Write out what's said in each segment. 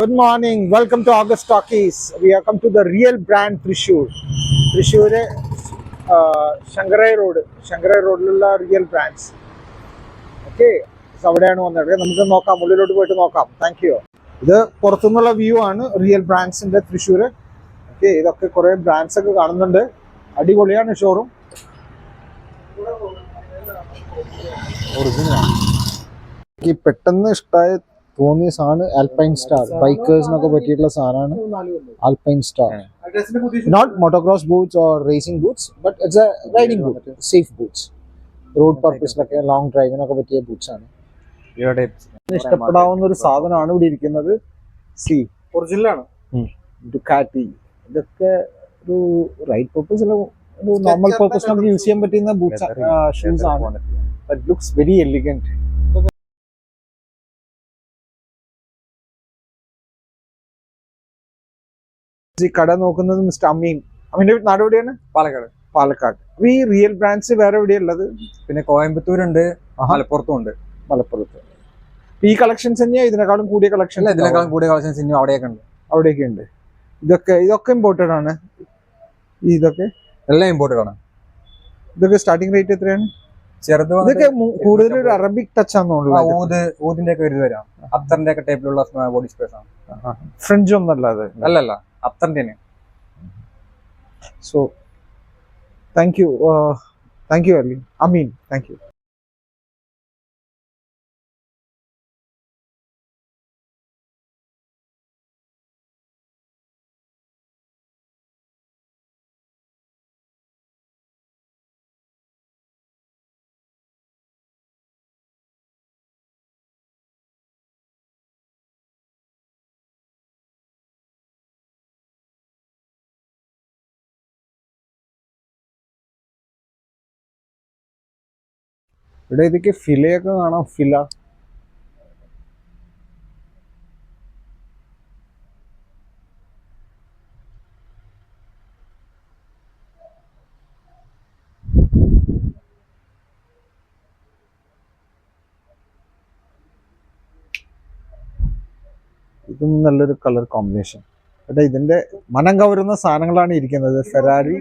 Good morning. Welcome to August Talkies. We have come to the real brand Thrissur. Thrissur, Shangarai Road. Shangarai Road real brands. Okay. അവിടെയാണ് വന്നത്. നമുക്ക് നോക്കാം, ഉള്ളിലോട്ട് പോയിട്ട് നോക്കാം. Thank you. ഇത് പുറത്തുനിന്നുള്ള വ്യൂ ആണ് റിയൽ ബ്രാൻഡ്സിന്റെ തൃശ്ശൂർ. ഓക്കെ, ഇതൊക്കെ കുറെ ബ്രാൻഡ്സ് ഒക്കെ കാണുന്നുണ്ട്. അടിപൊളിയാണ് ഷോറൂം. എനിക്ക് പെട്ടെന്ന് ഇഷ്ടമായ തോന്നിയ സാധനം ആൽപൈൻ സ്റ്റാർ. ബൈക്കേഴ്സിനൊക്കെ പറ്റിയിട്ടുള്ള സാധനമാണ് Alpine star. Not motocross boots or racing boots, but it's a riding boot, safe boots. Road പർപ്പസിലൊക്കെ ലോങ് ഡ്രൈവിനൊക്കെ പറ്റിയ ബൂട്ട്സ് ആണ്. ഇഷ്ടപ്പെടാവുന്ന ഒരു സാധനമാണ് ഇവിടെ ഇരിക്കുന്നത്. സി ഒറിജിനലാണ് ഡുക്കാറ്റി. ഇതൊക്കെ ഒരു റൈഡ് പർപ്പസിൽ, ഒരു നോർമൽ പർപ്പസ് നമുക്ക് യൂസ് ചെയ്യാൻ പറ്റുന്ന ബൂട്ട്സ്, ഷൂസ് ആണ്. But looks very elegant. ഈ കട നോക്കുന്നത് മിസ്റ്റർ അമീൻ. അമീന്റെ നാട് എവിടെയാണ്? പാലക്കാട്. പാലക്കാട്. അപ്പൊ ഈ റിയൽ ബ്രാൻഡ്സ് വേറെ എവിടെയുള്ളത്? പിന്നെ കോയമ്പത്തൂരുണ്ട്, മലപ്പുറത്തും ഉണ്ട്. മലപ്പുറത്ത്. ഈ കളക്ഷൻസ് തന്നെയാ ഇതിനേക്കാളും കൂടിയ കളക്ഷൻ? ഇതിനേക്കാളും കൂടിയ കളക്ഷൻസ് ഇനി അവിടെയൊക്കെ ഉണ്ട്. അവിടെയൊക്കെ ഉണ്ട്. ഇതൊക്കെ ഇമ്പോർട്ടഡ് ആണ്. ഇതൊക്കെ എല്ലാം ഇമ്പോർട്ടഡ് ആണ്. ഇതൊക്കെ സ്റ്റാർട്ടിംഗ് റേറ്റ് എത്രയാണ്? ചെറുത് ഇതൊക്കെ കൂടുതൽ ഒരു അറബിക് ടച്ച് ആണെന്നുള്ളത്. ഊതിന്റെ ഒക്കെ വരുന്നത് വരാം. അത്തറിന്റെ ഒക്കെ ടൈപ്പിലുള്ള ബോഡി സ്പേസ് ആണ്. ഫ്രഞ്ച് ഒന്നല്ല അത്? അല്ലല്ല, അത്തറിന്റെ. So thank you Ali Ameen, thank you. ഇവിടെ ഇതൊക്കെ ഫിലയൊക്കെ കാണാം. ഫില ഇതും നല്ലൊരു കളർ കോമ്പിനേഷൻ. ഇവിടെ ഇതിന്റെ മനം കവരുന്ന സാധനങ്ങളാണ് ഇരിക്കുന്നത്. Ferrari,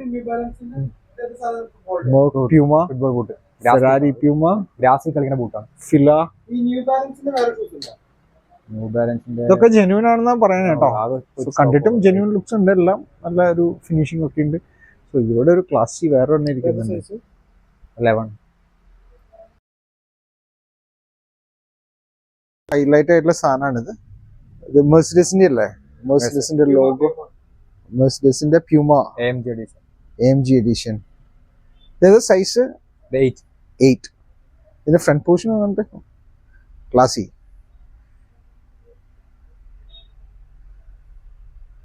Puma, football boot, Ferrari, Puma, ഗ്രാസിൽ കളിക്കുന്ന ബൂട്ടാണ്. ഫില. ന്യൂ ബാലൻസിന്റെ ഇതൊക്കെ ജെന്യൂൻ ആണെന്നാ പറയുന്നത് കേട്ടോ. കണ്ടിട്ടും ജെന്യൂൻ ലുക്സ് ഉണ്ട്. എല്ലാം നല്ല ഒരു ഫിനിഷിംഗ് ഒക്കെ ഉണ്ട്. സോ ഇതിലൂടെ ഒരു ക്ലാസ്സി വേറെ ഒന്നും ഇരിക്കുന്നുണ്ട്. 11 ഹൈലൈറ്റ് ആയിട്ടുള്ള സാധനമാണിത്. ഇത് മെർസിഡസിന്റെ അല്ലേ? മെർസിഡസിന്റെ ലോഗോ, മെർസിഡസിന്റെ പ്യൂമ AMG എഡിഷൻ. ഏത് സൈസ്? 8. ഇതിന്റെ ഫ്രണ്ട് പോർഷൻ കണ്ടിട്ട് ക്ലാസി.